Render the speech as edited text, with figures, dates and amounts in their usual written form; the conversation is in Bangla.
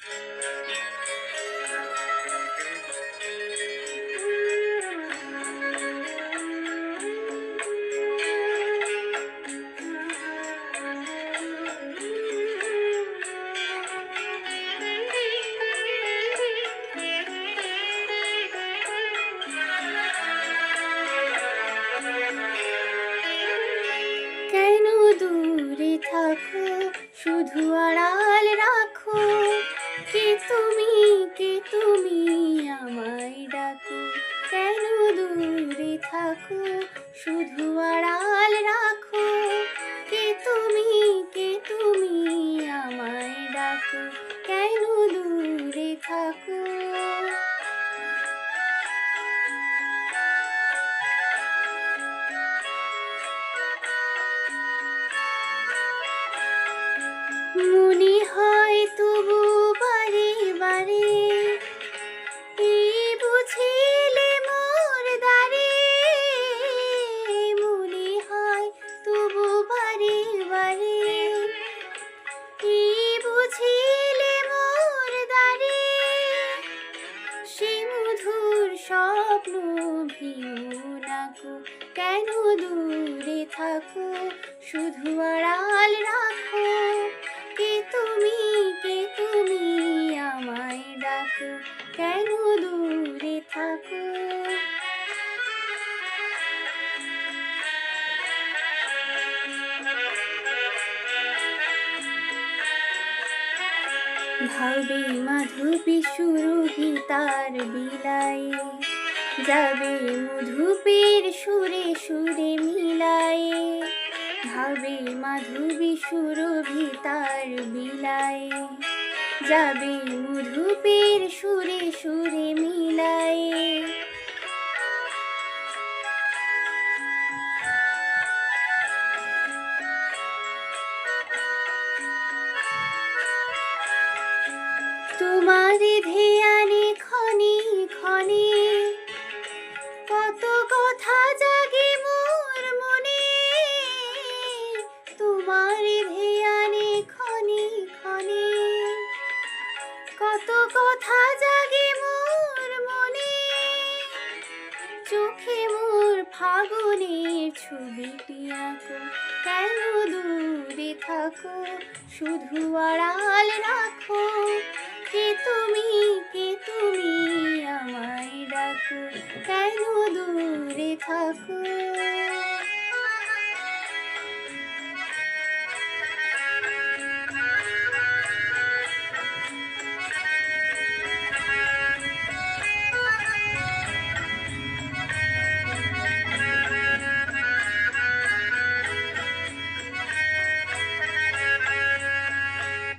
কেন দূরে থাকো, শুধু আড়াল রাখো, কে তুমি আমায় ডাকো। কেন দূরে থাকো, শুধু আড়াল রাখো, কে তুমি আমায় ডাকো। কেন দূরে থাকো। মনে হয় তবু বারে বারে, এই বুঝিলে মোর দ্বারে। মনে হয় তবু বারে বারে, এই বুঝিলে মোর দ্বারে। সে মধুর স্বপ্ন ভিউ নাকো। কেন দূরে থাকো, শুধু আড়াল রাখো, কে তুমি আমায় ডাকো। কেন দূরে থাকো। ভাবে মাধবী সুরভি তার বিলায়ে, যাবে মধুপের সুরে সুরে মিলায়ে। ভাবে মাধবী সুরভি তার বিলায়ে, যাবে মধুপের সুরে সুরে মিলায়ে। তোমার ধ্যানে ক্ষণে ক্ষণে, কত কথা জাগে মোর মনে। তোমার ধ্যানে ক্ষণে ক্ষণে, কত কথা জাগে মোর মনে। চোখে মোর ফাগুনের ছবিটি আঁকো। কেন দূরে থাকো, শুধু আড়াল